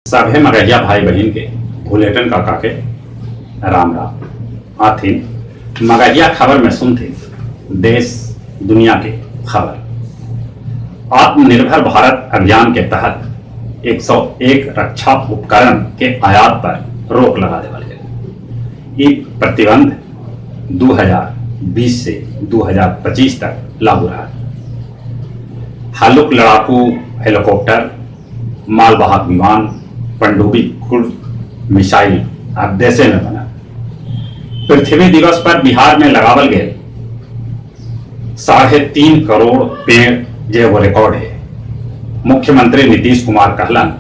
सभे मगहिया भाई बहन के भूलेटन काका के राम राम। आथिन मगहिया खबर में सुनते देश दुनिया के खबर। आत्मनिर्भर भारत अभियान के तहत 101 रक्षा उपकरण के आयात पर रोक लगा देवल गए। ये प्रतिबंध 2020 से 2025 तक लागू रहा। हल्लुक लड़ाकू हेलीकॉप्टर, मालवाहक विमान, पनडुब्बी क्रूज मिसाइल अब देशे में बना। पृथ्वी दिवस पर बिहार में लगावल गए 3.5 करोड़ पेड़ जे वो रिकॉर्ड है। मुख्यमंत्री नीतीश कुमार कहलन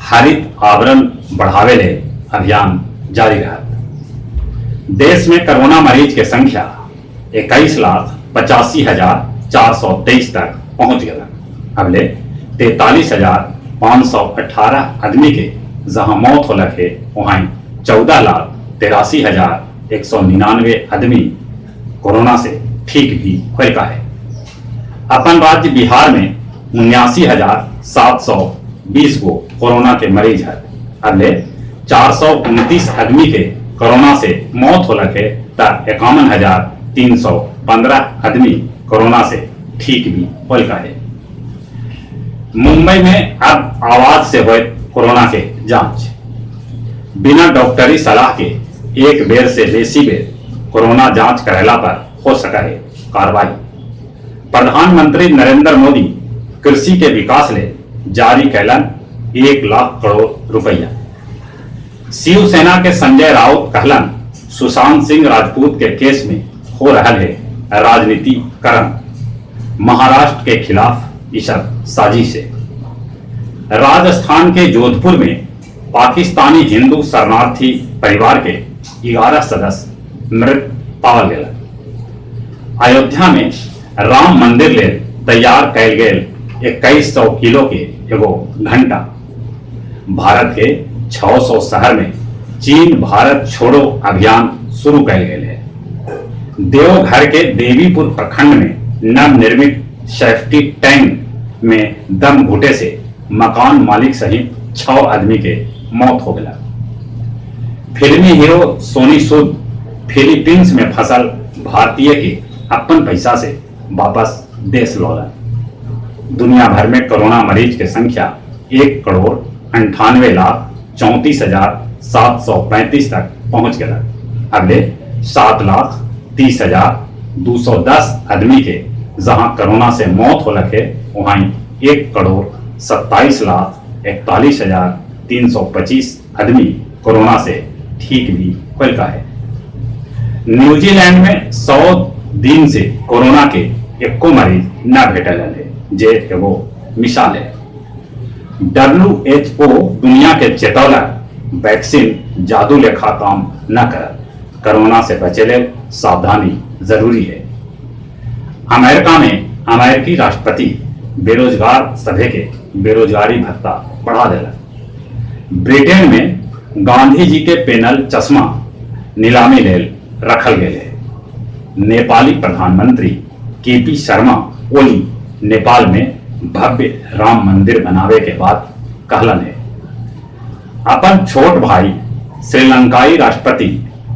हरित आवरण बढ़ावे ले अभियान जारी रहा। देश में कोरोना मरीज की संख्या 21,85,423 तक पहुंच गया। अगले 43,518 आदमी के जहां मौत हो लगे वहां 14,83,199 आदमी कोरोना से ठीक भी होगा है। अपन राज्य बिहार में 79,720 को कोरोना के मरीज है। अगले 429 आदमी के कोरोना से मौत हो लगे तक 51,315 आदमी कोरोना से ठीक भी होगा है। मुंबई में अब आवाज से हुए कोरोना के जांच बिना डॉक्टरी सलाह के एक बेर से बेसी बेर कोरोना जांच करेला पर हो सका है कार्रवाई। प्रधानमंत्री नरेंद्र मोदी कृषि के विकास ले जारी कैलन 1 लाख करोड़ रुपया। शिवसेना के संजय राउत कहलन सुशांत सिंह राजपूत के केस में हो रहा है राजनीतिकरण। महाराष्ट्र के खिलाफ इशर साजिश है। राजस्थान के जोधपुर में पाकिस्तानी हिंदू शरणार्थी परिवार के 11 सदस्य मृत पावल गए। अयोध्या में राम मंदिर ले तैयार कैल गए 2100 किलो के एगो घंटा। भारत के 600 शहर में चीन भारत छोड़ो अभियान शुरू कैल गए है। देवघर के देवीपुर प्रखंड में नवनिर्मित सेफ्टी टैंक में दम घुटे से मकान मालिक सहित 6 आदमी के मौत हो गया। फिल्मी हीरो सोनी सूद फिलीपींस में फसल भारतीय के अपन पैसा से वापस देश लौटा। दुनिया भर में कोरोना मरीज की संख्या 1,98,34,735 तक पहुंच गया। अगले 7,30,210 आदमी के जहां कोरोना से मौत हो लगे वहां 1,27,41,325 आदमी कोरोना से ठीक भी होगा है। न्यूजीलैंड में 100 दिन से कोरोना के एको मरीज न भेटल है जे एगो मिसाल है। WHO दुनिया के चेतौला वैक्सीन जादू लेखा काम न कर कोरोना से बचे ले सावधानी जरूरी है। अमेरिका में अमेरिकी राष्ट्रपति बेरोजगार सभे के बेरोजगारी भत्ता बढ़ा दिला। ब्रिटेन में गांधी जी के पेनल चश्मा नीलामी ले रखल गए है। नेपाली प्रधानमंत्री KP शर्मा ओली नेपाल में भव्य राम मंदिर बनावे के बाद कहलन है अपन छोट भाई श्रीलंकाई राष्ट्रपति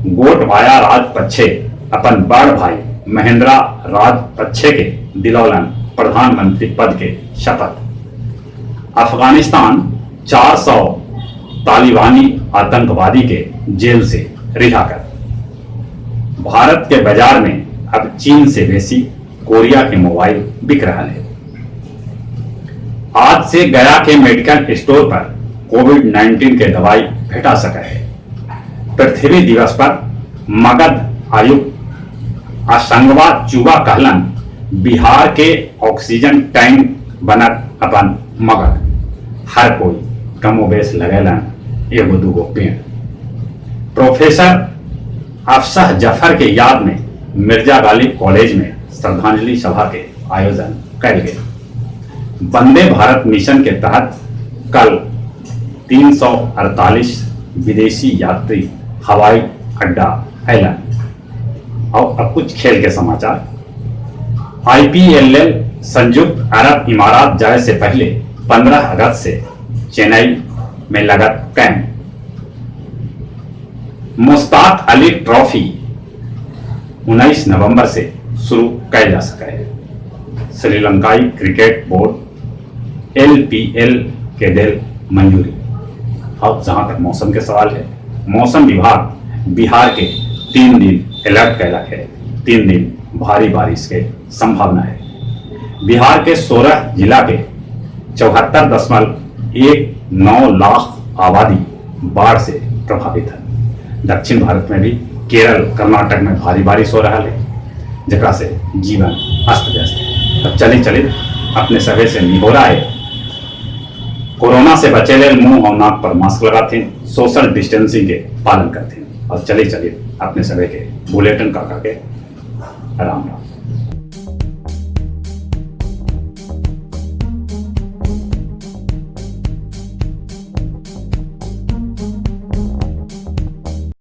गोटबाया राजपक्षे अपन बड़ भाई महेंद्रा राजपक्षे के दिलौलन प्रधानमंत्री पद के शपथ। अफगानिस्तान 400 तालिबानी आतंकवादी के जेल से रिहा कर। भारत के बाजार में अब चीन से बेसी कोरिया के मोबाइल बिक रहा है। आज से गया के मेडिकल स्टोर पर कोविड-19 के दवाई भेटा सका है। पृथ्वी दिवस पर मगध आयुक्त असंगवा चुबा कहलन बिहार के ऑक्सीजन टैंक बनत अपन मगध। हर कोई कमोबेश लगेलन एगो दूगो पेड़। प्रोफेसर अफसह जफर के याद में मिर्जा गालिब कॉलेज में श्रद्धांजलि सभा के आयोजन कल गए। वंदे भारत मिशन के तहत कल 348 विदेशी यात्री हवाई अड्डा ऐलान। और अब कुछ खेल के समाचार। IPL संयुक्त अरब इमारात जाए से पहले 15 अगस्त से चेन्नई में लगत कैंप। मुश्ताक अली ट्रॉफी 19 नवंबर से शुरू किया जा सका है। श्रीलंकाई क्रिकेट बोर्ड LPL के दिल मंजूरी। अब जहां तक मौसम के सवाल है, मौसम विभाग बिहार के 3 दिन अलर्ट कैलक है। 3 दिन भारी बारिश के संभावना है। बिहार के 16 जिला के 74.19 लाख आबादी बाढ़ से प्रभावित है। दक्षिण भारत में भी केरल कर्नाटक में भारी बारिश हो रहा है, जकरा से जीवन अस्त व्यस्त है। अब चलिए अपने सभी से निहोरा है, कोरोना से बचे ले मुंह और नाक पर मास्क लगाते हैं, सोशल डिस्टेंसिंग के पालन करते हैं और चलिए अपने सभी के बुलेटिन का करके आराम।